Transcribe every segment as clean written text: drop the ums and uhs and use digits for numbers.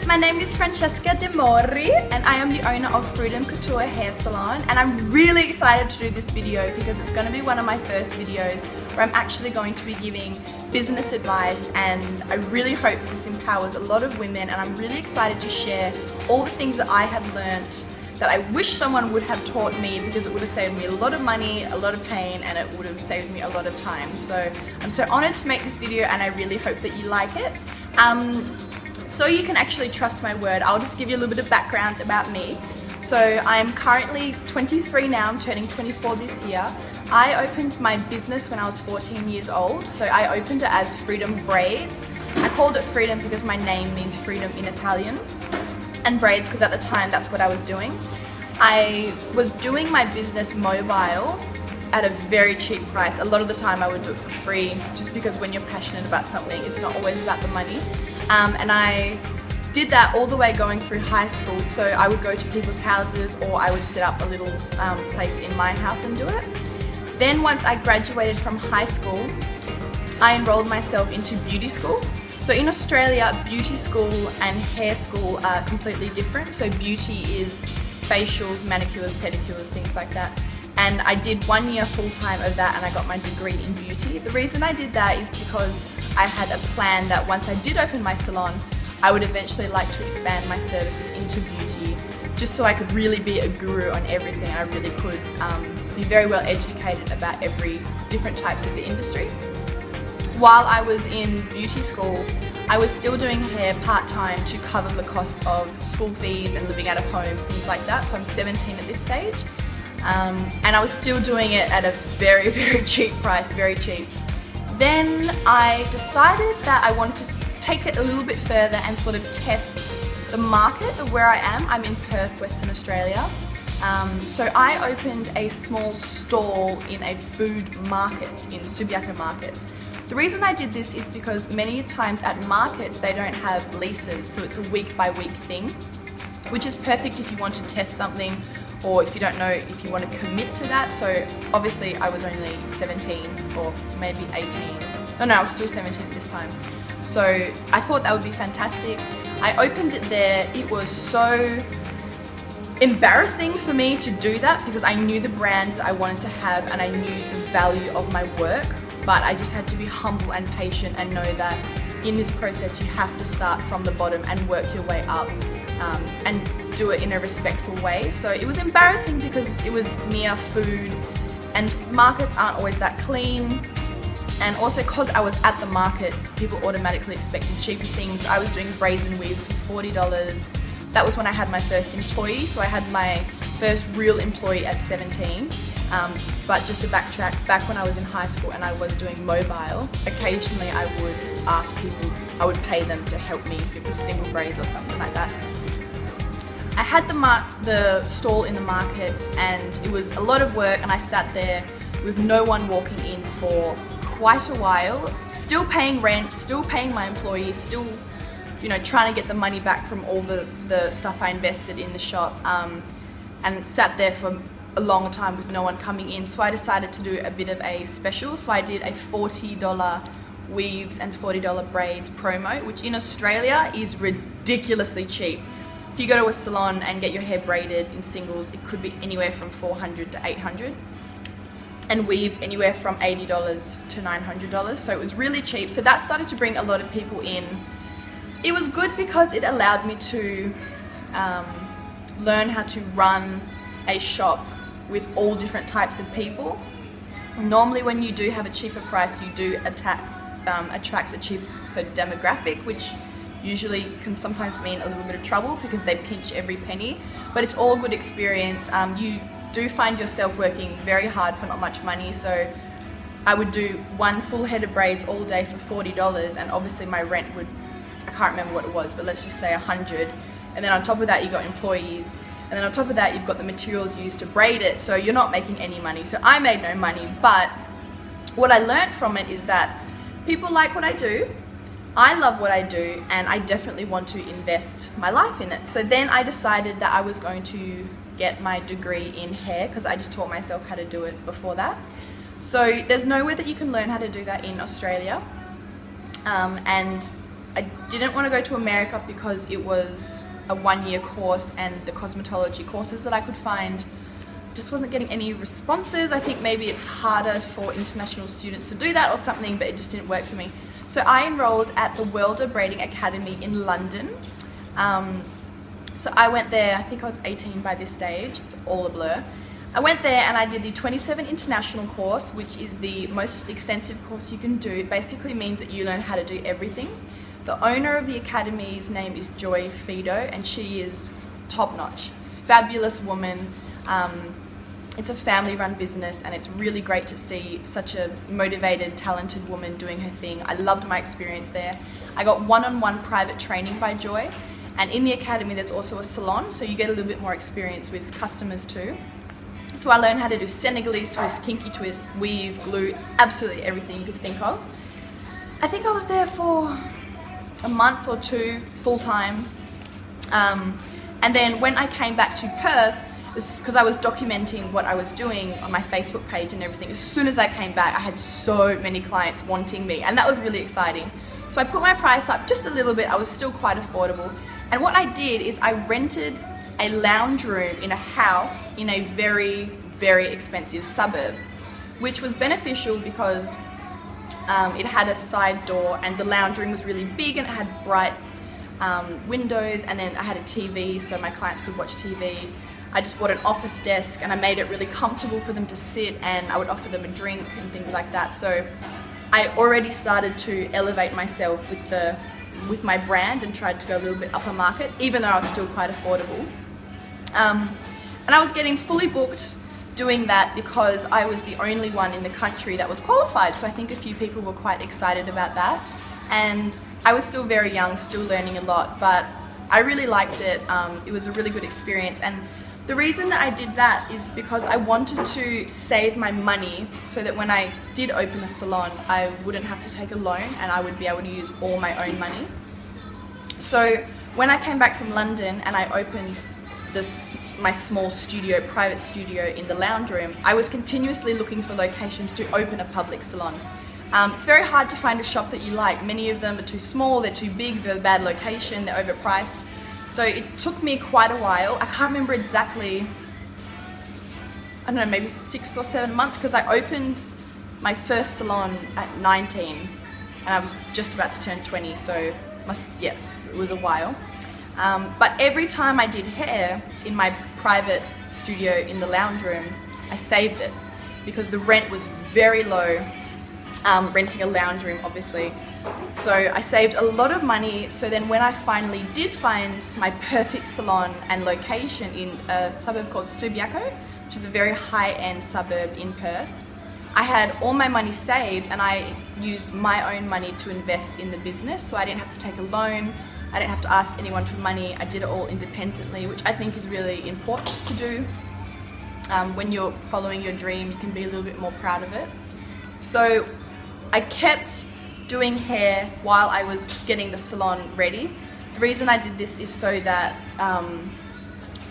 My name is Francesca De Mori and I am the owner of Couture Hair Salon, and I'm really excited to do this video because it's going to be one of my first videos where I'm actually going to be giving business advice, and I really hope this empowers a lot of women, and I'm really excited to share all the things that I have learnt that I wish someone would have taught me, because it would have saved me a lot of money, a lot of pain, and it would have saved me a lot of time. So I'm so honoured to make this video and I really hope that you like it. So you can actually trust my word, I'll just give you a little bit of background about me. So I'm currently 23 now, I'm turning 24 this year. I opened my business when I was 14 years old, so I opened it as Freedom Braids. I called it Freedom because my name means freedom in Italian, and braids because at the time that's what I was doing. I was doing my business mobile at a very cheap price. A lot of the time I would do it for free, just because when you're passionate about something, it's not always about the money. And I did that all the way going through high school. So I would go to people's houses, or I would set up a little place in my house and do it. Then once I graduated from high school, I enrolled myself into beauty school. So in Australia, beauty school and hair school are completely different. So beauty is facials, manicures, pedicures, things like that. And I did 1 year full-time of that, and I got my degree in beauty. The reason I did that is because I had a plan that once I did open my salon, I would eventually like to expand my services into beauty, just so I could really be a guru on everything. I really could be very well educated about every different types of the industry. While I was in beauty school, I was still doing hair part-time to cover the cost of school fees and living out of home, things like that. So I'm 17 at this stage. And I was still doing it at a very, very cheap price, very cheap. Then I decided that I wanted to take it a little bit further and sort of test the market of where I am. I'm in Perth, Western Australia. So I opened a small stall in a food market in Subiaco markets. The reason I did this is because many times at markets they don't have leases, so it's a week by week thing, which is perfect if you want to test something, or if you don't know if you want to commit to that. So obviously I was only 17 or maybe 18. No, I was still 17 at this time. So I thought that would be fantastic. I opened it there. It was so embarrassing for me to do that because I knew the brands that I wanted to have and I knew the value of my work, but I just had to be humble and patient and know that in this process you have to start from the bottom and work your way up. And do it in a respectful way. So it was embarrassing because it was near food and markets aren't always that clean, and also because I was at the markets, people automatically expected cheaper things. I was doing braids and weaves for $40. That was when I had my first employee, so I had my first real employee at 17. But just to backtrack, back when I was in high school and I was doing mobile, occasionally I would ask people, I would pay them to help me with single braids or something like that. I had the stall in the markets and it was a lot of work, and I sat there with no one walking in for quite a while, still paying rent, still paying my employees, still trying to get the money back from all the stuff I invested in the shop, and sat there for a long time with no one coming in. So I decided to do a bit of a special. So I did a $40 weaves and $40 braids promo, which in Australia is ridiculously cheap. If you go to a salon and get your hair braided in singles, it could be anywhere from $400 to $800, and weaves anywhere from $80 to $900. So it was really cheap. So that started to bring a lot of people in. It was good because it allowed me to learn how to run a shop with all different types of people. Normally when you do have a cheaper price, you do attract a cheaper demographic, which usually can sometimes mean a little bit of trouble because they pinch every penny, but it's all good experience. You do find yourself working very hard for not much money, so I would do one full head of braids all day for $40, and obviously my rent would, I can't remember what it was, but let's just say $100, and then on top of that you got employees, and then on top of that you've got the materials used to braid it, so you're not making any money. So I made no money, but what I learned from it is that people like what I do, I love what I do, and I definitely want to invest my life in it. So then I decided that I was going to get my degree in hair, because I just taught myself how to do it before that. So there's nowhere that you can learn how to do that in Australia, and I didn't want to go to America because it was a one-year course, and the cosmetology courses that I could find just wasn't getting any responses. I think maybe it's harder for international students to do that or something, but it just didn't work for me. So I enrolled at the Welder Braiding Academy in London. So I went there, I think I was 18 by this stage, it's all a blur. I went there and I did the 27 International course, which is the most extensive course you can do. It basically means that you learn how to do everything. The owner of the academy's name is Joy Fido, and she is top-notch, fabulous woman. It's a family-run business, and it's really great to see such a motivated, talented woman doing her thing. I loved my experience there. I got one-on-one private training by Joy, and in the academy there's also a salon, so you get a little bit more experience with customers too. So I learned how to do Senegalese twist, kinky twist, weave, glue, absolutely everything you could think of. I think I was there for a month or two, full-time. And then when I came back to Perth, because I was documenting what I was doing on my Facebook page and everything, as soon as I came back, I had so many clients wanting me, and that was really exciting. So I put my price up just a little bit. I was still quite affordable. And what I did is I rented a lounge room in a house in a very, very expensive suburb, which was beneficial because it had a side door, and the lounge room was really big, and it had bright windows, and then I had a TV so my clients could watch TV. I just bought an office desk, and I made it really comfortable for them to sit, and I would offer them a drink and things like that. So I already started to elevate myself with my brand and tried to go a little bit upper market, even though I was still quite affordable. And I was getting fully booked doing that because I was the only one in the country that was qualified. So I think a few people were quite excited about that. And I was still very young, still learning a lot, but I really liked it. It was a really good experience. And the reason that I did that is because I wanted to save my money so that when I did open a salon, I wouldn't have to take a loan, and I would be able to use all my own money. So when I came back from London and I opened my small studio, private studio in the lounge room, I was continuously looking for locations to open a public salon. It's very hard to find a shop that you like. Many of them are too small, they're too big, they're a bad location, they're overpriced. So it took me quite a while. I can't remember exactly, I don't know, maybe 6 or 7 months, because I opened my first salon at 19 and I was just about to turn 20, so it was a while. But every time I did hair in my private studio in the lounge room, I saved it because the rent was very low, renting a lounge room obviously. So I saved a lot of money. So then when I finally did find my perfect salon and location in a suburb called Subiaco, which is a very high-end suburb in Perth, I had all my money saved, and I used my own money to invest in the business. So I didn't have to take a loan, I didn't have to ask anyone for money. I did it all independently, which I think is really important to do. When you're following your dream, you can be a little bit more proud of it. So I kept doing hair while I was getting the salon ready. The reason I did this is so that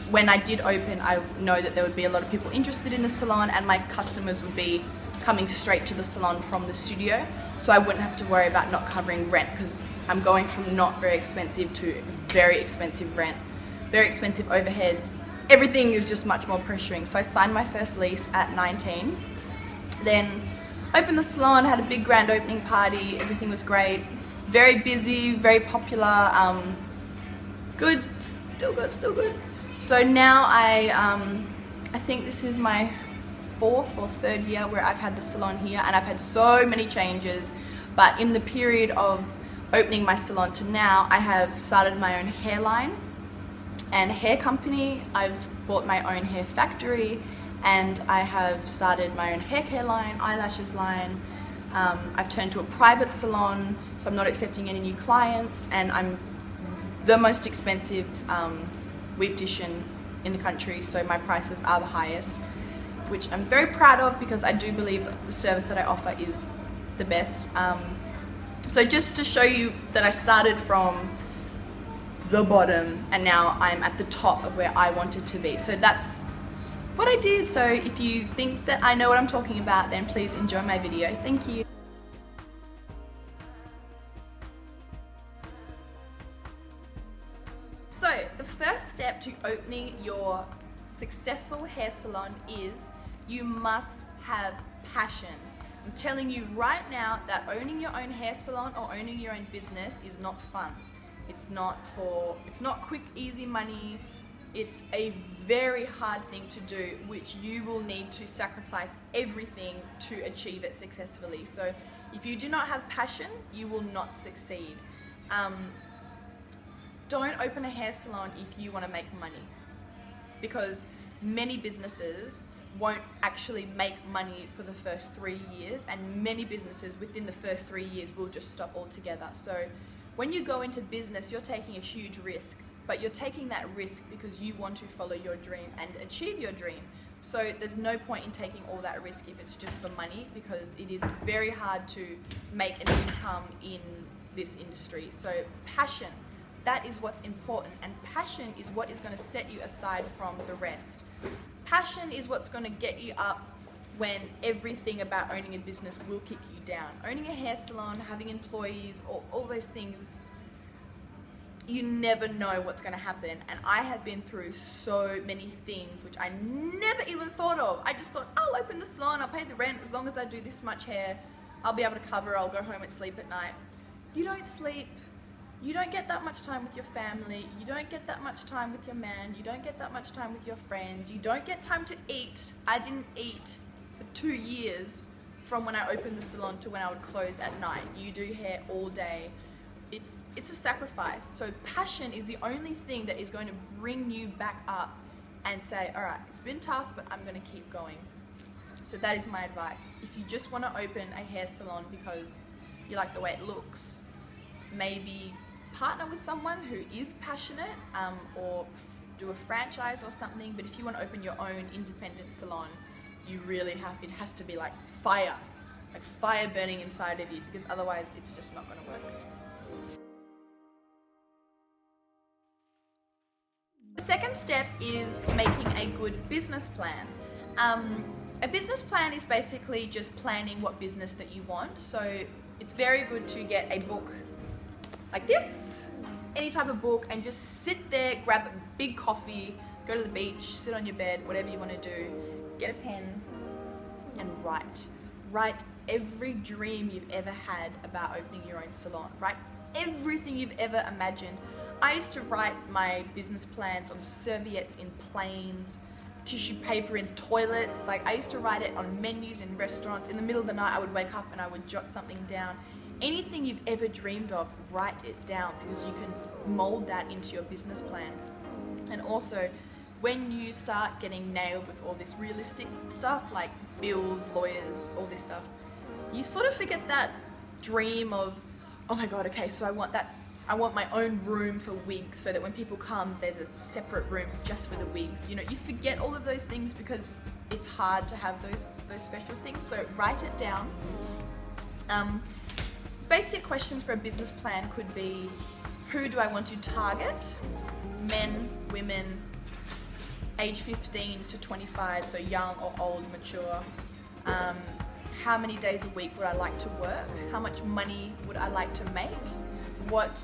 when I did open, I know that there would be a lot of people interested in the salon, and my customers would be coming straight to the salon from the studio, so I wouldn't have to worry about not covering rent, because I'm going from not very expensive to very expensive rent, very expensive overheads. Everything is just much more pressuring. So I signed my first lease at 19, then opened the salon, had a big grand opening party, everything was great, very busy, very popular, good, still good. So now I think this is my 4th or 3rd year where I've had the salon here, and I've had so many changes. But in the period of opening my salon to now, I have started my own hairline and hair company. I've bought my own hair factory, and I have started my own hair care line, eyelashes line. I've turned to a private salon, so I'm not accepting any new clients, and I'm the most expensive beautician in the country, so my prices are the highest, which I'm very proud of because I do believe that the service that I offer is the best. So just to show you that I started from the bottom and now I'm at the top of where I wanted to be. So that's what I did. So if you think that I know what I'm talking about, then please enjoy my video. Thank you. So the first step to opening your successful hair salon is you must have passion. I'm telling you right now that owning your own hair salon or owning your own business is not fun. It's not quick, easy money. It's a very hard thing to do, which you will need to sacrifice everything to achieve it successfully. So if you do not have passion, you will not succeed. Don't open a hair salon if you want to make money, because many businesses won't actually make money for the first 3 years, and many businesses within the first 3 years will just stop altogether. So when you go into business, you're taking a huge risk, but you're taking that risk because you want to follow your dream and achieve your dream. So there's no point in taking all that risk if it's just for money, because it is very hard to make an income in this industry. So passion, that is what's important, and passion is what is going to set you aside from the rest. Passion is what's going to get you up when everything about owning a business will kick you down. Owning a hair salon, having employees, all those things, you never know what's going to happen. And I have been through so many things which I never even thought of. I just thought, I'll open the salon, I'll pay the rent, as long as I do this much hair, I'll be able to cover, I'll go home and sleep at night. You don't sleep. You don't get that much time with your family, you don't get that much time with your man, you don't get that much time with your friends, you don't get time to eat. I didn't eat for 2 years from when I opened the salon to when I would close at night. You do hair all day. It's a sacrifice. So passion is the only thing that is going to bring you back up and say, all right, it's been tough, but I'm going to keep going. So that is my advice. If you just want to open a hair salon because you like the way it looks, maybe partner with someone who is passionate, or do a franchise or something. But if you want to open your own independent salon, you really it has to be like fire burning inside of you, because otherwise it's just not going to work. The second step is making a good business plan. A business plan is basically just planning what business that you want. So it's very good to get a book like this, any type of book, and just sit there, grab a big coffee, go to the beach, sit on your bed, whatever you want to do, get a pen and write. Write every dream you've ever had about opening your own salon. Write everything you've ever imagined. I used to write my business plans on serviettes in planes, tissue paper in toilets. Like, I used to write it on menus in restaurants. In the middle of the night I would wake up and I would jot something down. Anything you've ever dreamed of, write it down, because you can mold that into your business plan. And also, when you start getting nailed with all this realistic stuff like bills, lawyers, all this stuff, you sort of forget that dream of, oh my god, okay, so I want my own room for wigs, so that when people come, there's a separate room just for the wigs. You know, you forget all of those things because it's hard to have those special things. So write it down. Basic questions for a business plan could be, who do I want to target? Men, women, age 15 to 25, so young or old, mature. How many days a week would I like to work? How much money would I like to make? What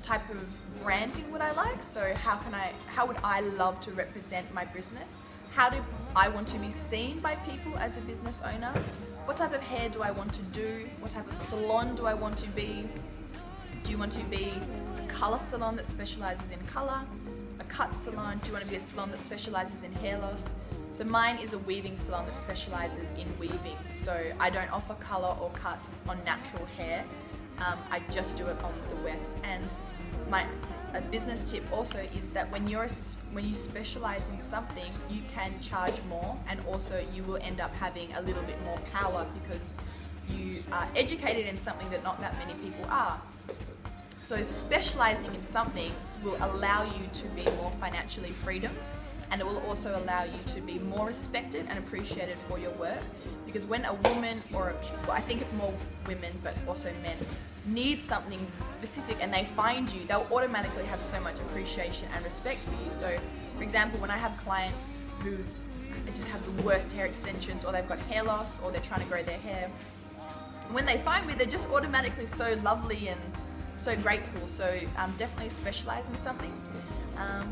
type of branding would I like? So how would I love to represent my business? How do I want to be seen by people as a business owner? What type of hair do I want to do? What type of salon do I want to be? Do you want to be a color salon that specializes in color? A cut salon? Do you want to be a salon that specializes in hair loss? So mine is a weaving salon that specializes in weaving. So I don't offer color or cuts on natural hair. I just do it on the wefts. And a business tip also is that when you specialize in something, you can charge more, and also you will end up having a little bit more power because you are educated in something that not that many people are. So specializing in something will allow you to be more financially freedom, and it will also allow you to be more respected and appreciated for your work. Because when a woman, well, I think it's more women but also men, need something specific and they find you, they'll automatically have so much appreciation and respect for you. So for example, when I have clients who just have the worst hair extensions, or they've got hair loss, or they're trying to grow their hair, when they find me, they're just automatically so lovely and so grateful. So definitely specialize in something.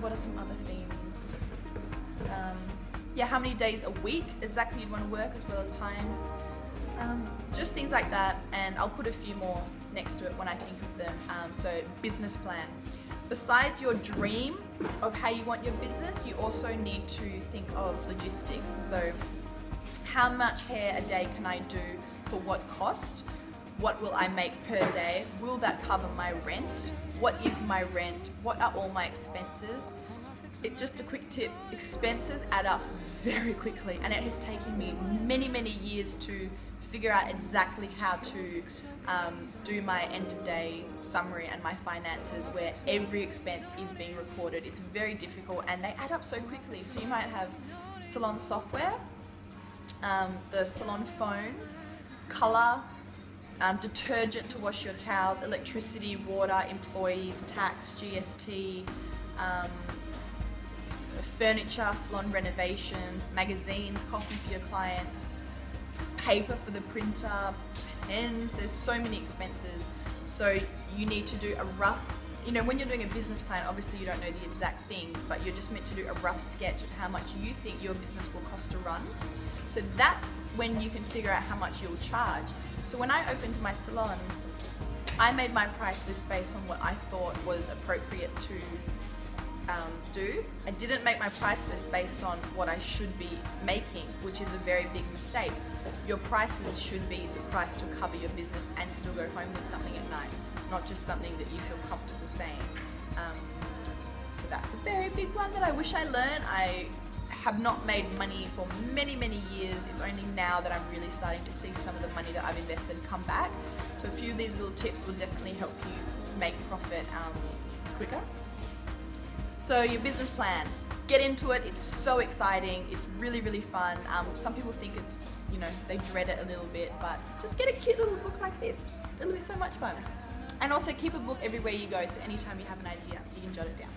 What are some other themes? Yeah, how many days a week exactly you'd want to work, as well as times. Just things like that, and I'll put a few more next to it when I think of them. So business plan. Besides your dream of how you want your business, you also need to think of logistics. So how much hair a day can I do, for what cost? What will I make per day? Will that cover my rent? What is my rent? What are all my expenses? Just a quick tip, expenses add up very quickly, and it has taken me many years to figure out exactly how to do my end of day summary and my finances, where every expense is being reported. It's very difficult and they add up so quickly. So you might have salon software, the salon phone, color, detergent to wash your towels, electricity, water, employees, tax, GST, furniture, salon renovations, magazines, coffee for your clients, paper for the printer, pens. There's so many expenses. So you need to do a rough, when you're doing a business plan, obviously you don't know the exact things, but you're just meant to do a rough sketch of how much you think your business will cost to run. So that's when you can figure out how much you'll charge. So when I opened my salon, I made my price list based on what I thought was appropriate to do. I didn't make my price list based on what I should be making, which is a very big mistake. Your prices should be the price to cover your business and still go home with something at night, not just something that you feel comfortable saying. So that's a very big one that I wish I learned. I have not made money for many years. It's only now that I'm really starting to see some of the money that I've invested come back. So a few of these little tips will definitely help you make profit quicker. So your business plan, get into it. It's so exciting. It's really fun. Some people think it's, they dread it a little bit, but just get a cute little book like this. It'll be so much fun. And also keep a book everywhere you go, so anytime you have an idea, you can jot it down.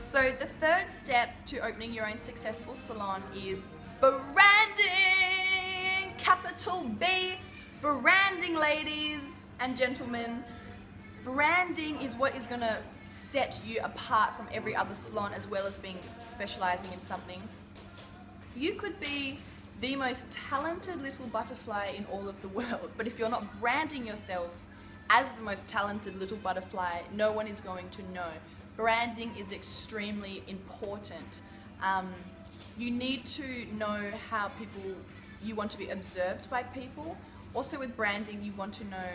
So the third step to opening your own successful salon is branding, capital B, branding, ladies and gentlemen. Branding is what is going to set you apart from every other salon, as well as being specializing in something. You could be the most talented little butterfly in all of the world, but if you're not branding yourself as the most talented little butterfly, no one is going to know. Branding is extremely important. You need to know how you want to be observed by people. Also with branding, you want to know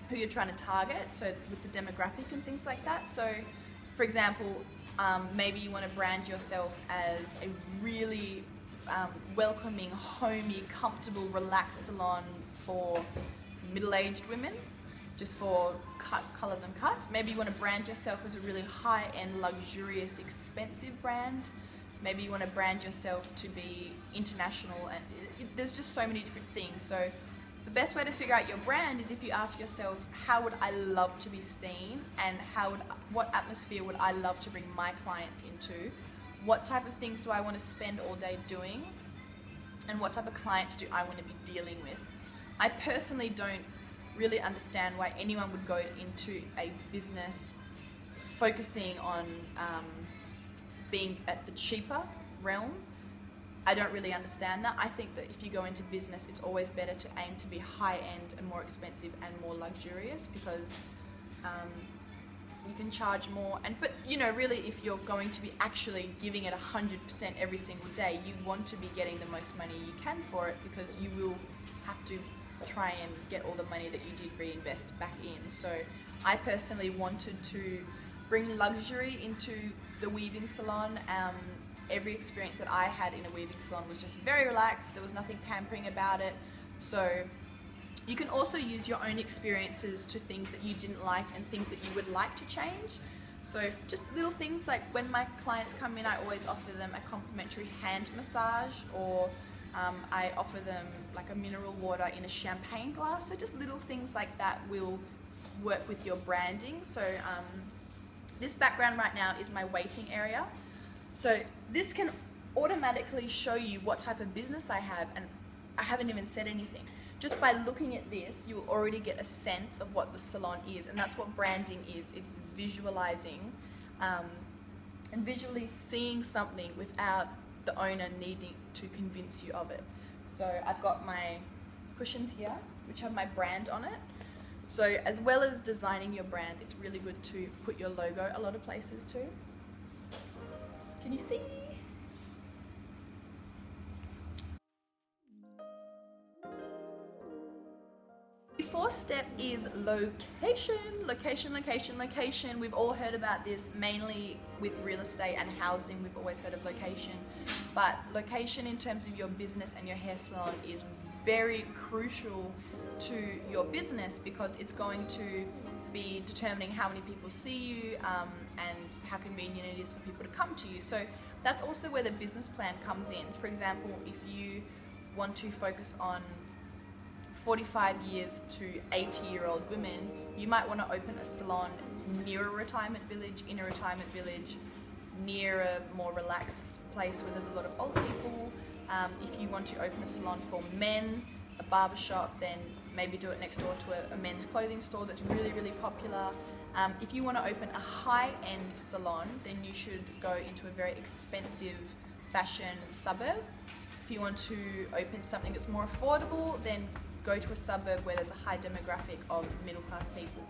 who you're trying to target, so with the demographic and things like that. So for example, maybe you want to brand yourself as a really welcoming, homey, comfortable, relaxed salon for middle-aged women, just for colors and cuts. Maybe you want to brand yourself as a really high-end, luxurious, expensive brand. Maybe you want to brand yourself to be international, and there's just so many different things. So the best way to figure out your brand is if you ask yourself, how would I love to be seen, and what atmosphere would I love to bring my clients into? What type of things do I want to spend all day doing? And what type of clients do I want to be dealing with? I personally don't really understand why anyone would go into a business focusing on being at the cheaper realm. I don't really understand that. I think that if you go into business, it's always better to aim to be high-end and more expensive and more luxurious, because you can charge more. But you know, really, if you're going to be actually giving it 100% every single day, you want to be getting the most money you can for it, because you will have to try and get all the money that you did reinvest back in. So I personally wanted to bring luxury into the weaving salon. Every experience that I had in a weaving salon was just very relaxed. There was nothing pampering about it. So you can also use your own experiences to things that you didn't like and things that you would like to change. So just little things like when my clients come in, I always offer them a complimentary hand massage, or I offer them like a mineral water in a champagne glass. So just little things like that will work with your branding. So this background right now is my waiting area. So this can automatically show you what type of business I have, and I haven't even said anything. Just by looking at this, you'll already get a sense of what the salon is, and that's what branding is. It's visualizing and visually seeing something without the owner needing to convince you of it. So I've got my cushions here, which have my brand on it. So as well as designing your brand, it's really good to put your logo a lot of places too. Can you see? The fourth step is location. Location, location, location. We've all heard about this, mainly with real estate and housing. We've always heard of location, but location in terms of your business and your hair salon is very crucial to your business, because it's going to be determining how many people see you and how convenient it is for people to come to you. So that's also where the business plan comes in. For example, if you want to focus on 45 years to 80-year-old women, you might want to open a salon near a retirement village, in a retirement village, near a more relaxed place where there's a lot of old people. If you want to open a salon for men, a barbershop, then maybe do it next door to a men's clothing store that's really, really popular. If you want to open a high-end salon, then you should go into a very expensive fashion suburb. If you want to open something that's more affordable, then go to a suburb where there's a high demographic of middle-class people.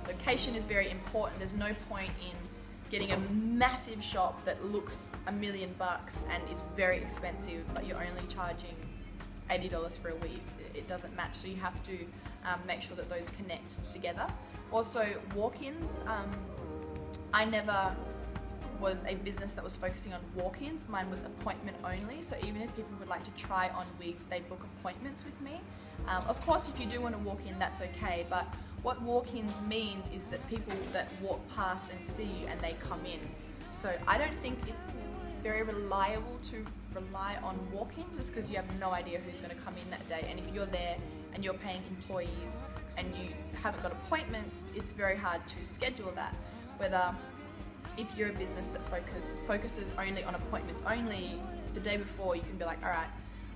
Location is very important. There's no point in getting a massive shop that looks $1 million and is very expensive, but you're only charging $80 for a week. It doesn't match, so you have to make sure that those connect together. Also, walk-ins. I never was a business that was focusing on walk-ins. Mine was appointment only, so even if people would like to try on wigs, they book appointments with me. Of course, if you do want to walk in, that's okay, but what walk-ins means is that people that walk past and see you and they come in. So I don't think it's very reliable to rely on walk-ins, just because you have no idea who's going to come in that day. And if you're there and you're paying employees and you haven't got appointments, it's very hard to schedule that. Whether if you're a business that focuses only on appointments only, the day before you can be like, all right,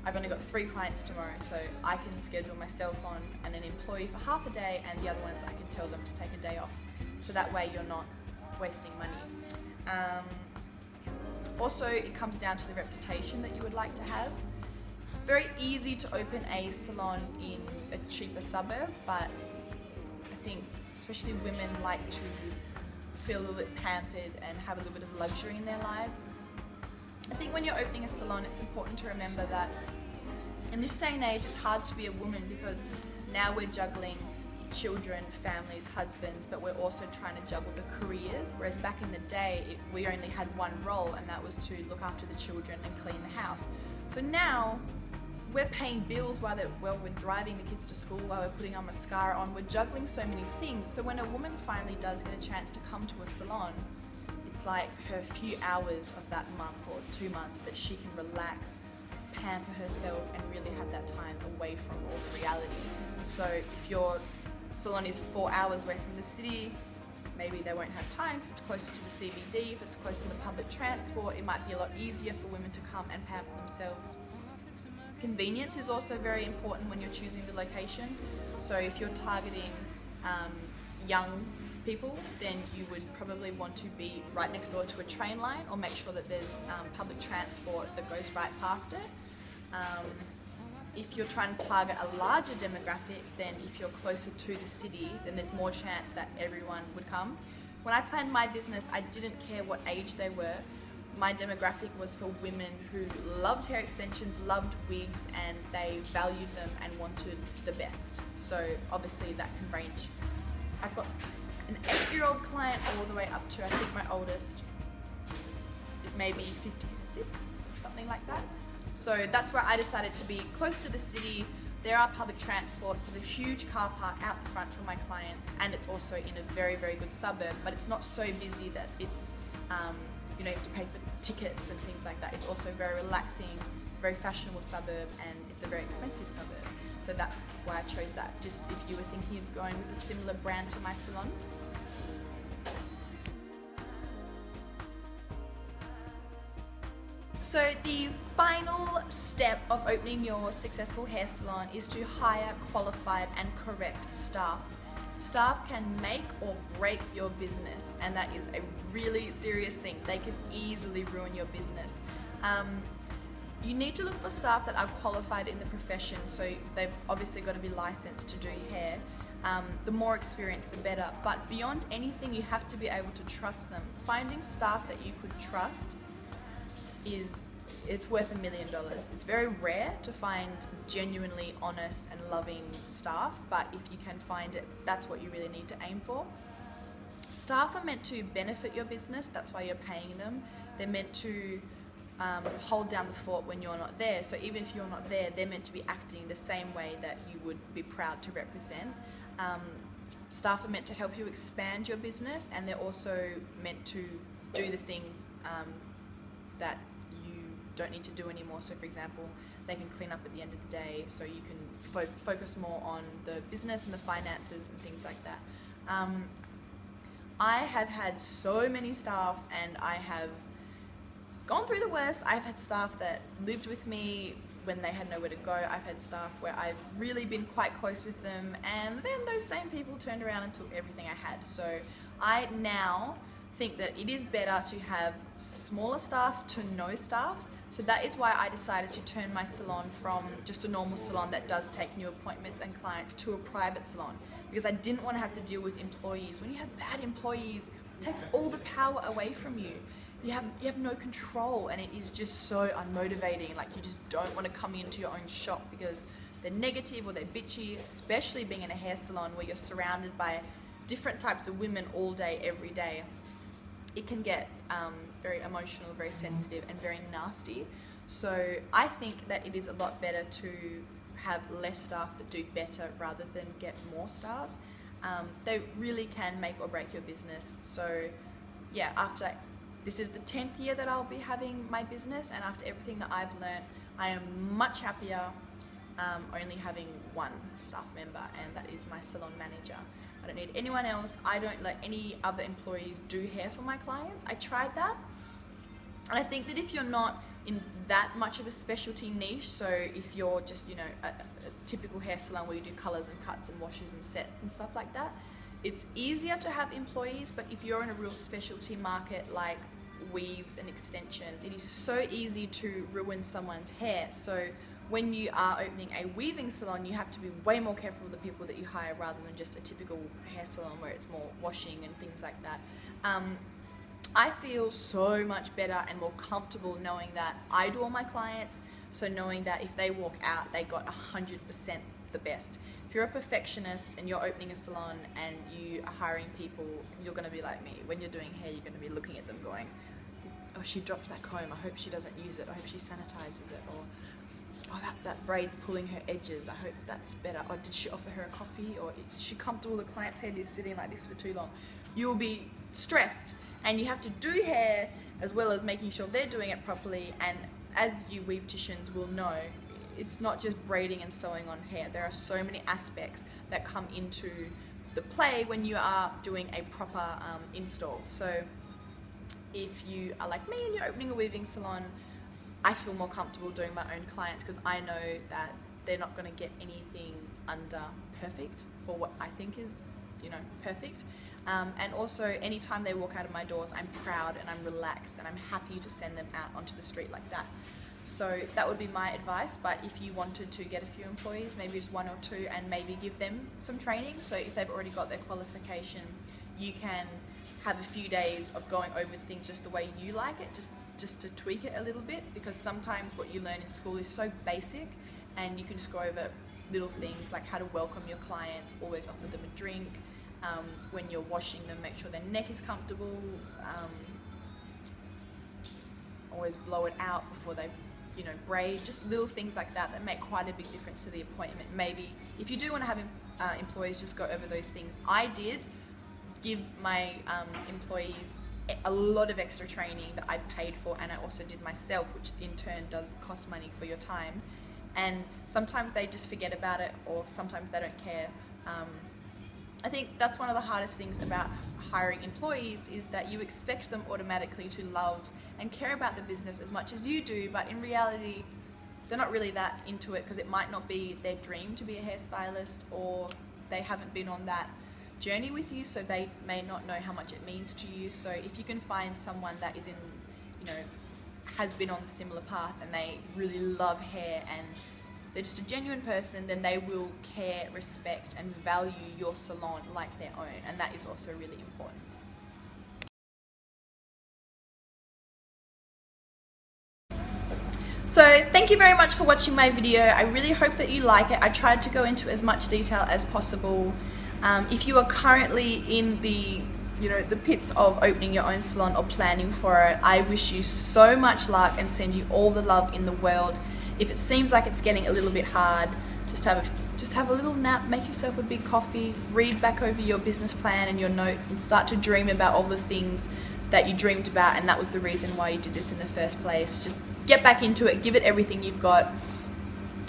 I've only got 3 clients tomorrow, so I can schedule myself on and an employee for half a day, and the other ones I can tell them to take a day off. So that way you're not wasting money. Also, it comes down to the reputation that you would like to have. Very easy to open a salon in a cheaper suburb, but I think especially women like to feel a little bit pampered and have a little bit of luxury in their lives. I think when you're opening a salon, it's important to remember that in this day and age, it's hard to be a woman, because now we're juggling children, families, husbands, but we're also trying to juggle the careers, whereas back in the day, we only had one role, and that was to look after the children and clean the house. So now we're paying bills while we're driving the kids to school, while we're putting our mascara on. We're juggling so many things. So when a woman finally does get a chance to come to a salon, it's like her few hours of that month or 2 months that she can relax, pamper herself, and really have that time away from all the reality. So if your salon is 4 hours away from the city, maybe they won't have time. If it's closer to the CBD, if it's closer to the public transport, it might be a lot easier for women to come and pamper themselves. Convenience is also very important when you're choosing the location. So if you're targeting young people, then you would probably want to be right next door to a train line, or make sure that there's public transport that goes right past it. if you're trying to target a larger demographic, then if you're closer to the city, then there's more chance that everyone would come. When I planned my business, I didn't care what age they were. My demographic was for women who loved hair extensions, loved wigs, and they valued them and wanted the best. So obviously that can range. I've got an 8-year-old client all the way up to, I think my oldest is maybe 56, something like that. So that's where I decided to be close to the city. There are public transports, there's a huge car park out the front for my clients, and it's also in a very, very good suburb, but it's not so busy that it's, you know, you have to pay for tickets and things like that. It's also very relaxing, it's a very fashionable suburb, and it's a very expensive suburb. So that's why I chose that, just if you were thinking of going with a similar brand to my salon. So the final step of opening your successful hair salon is to hire qualified and correct staff. Staff can make or break your business, and that is a really serious thing. They can easily ruin your business. You need to look for staff that are qualified in the profession, so they've obviously got to be licensed to do hair. The more experience, the better. But beyond anything, you have to be able to trust them. Finding staff that you could trust it's worth $1 million. It's very rare to find genuinely honest and loving staff, but if you can find it, that's what you really need to aim for. Staff are meant to benefit your business, that's why you're paying them. They're meant to hold down the fort when you're not there. So even if you're not there, they're meant to be acting the same way that you would be proud to represent. Staff are meant to help you expand your business, and they're also meant to do the things that you don't need to do anymore. So for example, they can clean up at the end of the day, so you can focus more on the business and the finances and things like that. I have had so many staff, and I have gone through the worst. I've had staff that lived with me when they had nowhere to go. I've had staff where I've really been quite close with them, and then those same people turned around and took everything I had. So I now think that it is better to have smaller staff to no staff. So that is why I decided to turn my salon from just a normal salon that does take new appointments and clients to a private salon, because I didn't want to have to deal with employees. When you have bad employees, it takes all the power away from you. You have no control, and it is just so unmotivating. Like, you just don't want to come into your own shop because they're negative or they're bitchy, especially being in a hair salon where you're surrounded by different types of women all day, every day. It can get very emotional, very sensitive, and very nasty. So I think that it is a lot better to have less staff that do better rather than get more staff. They really can make or break your business. So yeah, this is the 10th year that I'll be having my business, and after everything that I've learned, I am much happier only having one staff member, and that is my salon manager. I don't need anyone else. I don't let any other employees do hair for my clients. I tried that, and I think that if you're not in that much of a specialty niche, so if you're just, you know, a typical hair salon where you do colors and cuts and washes and sets and stuff like that, it's easier to have employees. But if you're in a real specialty market like weaves and extensions, it is so easy to ruin someone's hair. So when you are opening a weaving salon, you have to be way more careful with the people that you hire rather than just a typical hair salon where it's more washing and things like that. I feel so much better and more comfortable knowing that I do all my clients, so knowing that if they walk out, they got 100% the best. If you're a perfectionist and you're opening a salon and you are hiring people, you're going to be like me. When you're doing hair, you're going to be looking at them going, oh, she dropped that comb, I hope she doesn't use it, I hope she sanitizes it, or oh, that braid's pulling her edges, I hope that's better, or did she offer her a coffee, or is she comfortable the client's head is sitting like this for too long? You'll be stressed, and you have to do hair as well as making sure they're doing it properly. And as you weavticians will know, it's not just braiding and sewing on hair. There are so many aspects that come into the play when you are doing a proper install. So if you are like me and you're opening a weaving salon, I feel more comfortable doing my own clients because I know that they're not going to get anything under perfect for what I think is, you know, perfect. And also anytime they walk out of my doors, I'm proud and I'm relaxed and I'm happy to send them out onto the street like that. So that would be my advice. But if you wanted to get a few employees, maybe just 1 or 2, and maybe give them some training. So if they've already got their qualification, you can have a few days of going over things just the way you like it, just to tweak it a little bit, because sometimes what you learn in school is so basic, and you can just go over little things like how to welcome your clients, always offer them a drink, when you're washing them, make sure their neck is comfortable, always blow it out before they braid, just little things like that that make quite a big difference to the appointment. Maybe if you do want to have employees, just go over those things. I did give my employees a lot of extra training that I paid for, and I also did myself, which in turn does cost money for your time. And sometimes they just forget about it, or sometimes they don't care. I think that's one of the hardest things about hiring employees, is that you expect them automatically to love and care about the business as much as you do, but in reality they're not really that into it, because it might not be their dream to be a hairstylist, or they haven't been on that journey with you, so they may not know how much it means to you. So if you can find someone that is has been on a similar path, and they really love hair, and they're just a genuine person, then they will care, respect, and value your salon like their own, and that is also really important. So thank you very much for watching my video. I really hope that you like it. I tried to go into as much detail as possible. If you are currently in the pits of opening your own salon or planning for it, I wish you so much luck and send you all the love in the world. If it seems like it's getting a little bit hard, just have a little nap, make yourself a big coffee, read back over your business plan and your notes, and start to dream about all the things that you dreamed about, and that was the reason why you did this in the first place. Just get back into it, give it everything you've got,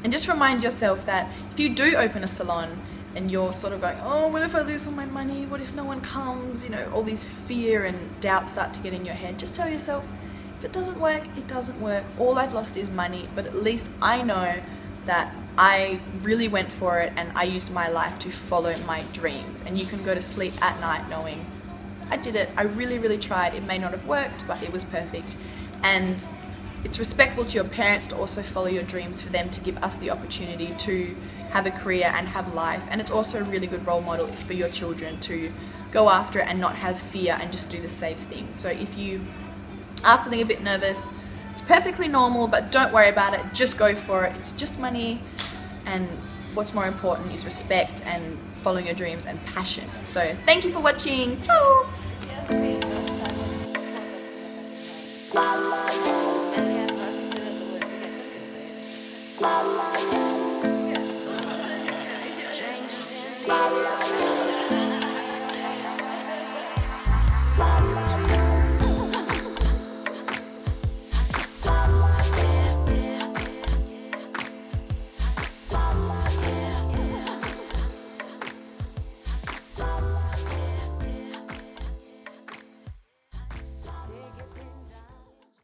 and just remind yourself that if you do open a salon and you're sort of going, oh, what if I lose all my money? What if no one comes? All these fear and doubt start to get in your head. Just tell yourself, if it doesn't work, it doesn't work. All I've lost is money, but at least I know that I really went for it, and I used my life to follow my dreams. And you can go to sleep at night knowing, I did it. I really, really tried. It may not have worked, but it was perfect. And it's respectful to your parents to also follow your dreams, for them to give us the opportunity to have a career and have life. And it's also a really good role model for your children to go after it and not have fear and just do the safe thing. So if you are feeling a bit nervous, it's perfectly normal, but don't worry about it. Just go for it. It's just money, and what's more important is respect and following your dreams and passion. So thank you for watching. Ciao! Changes in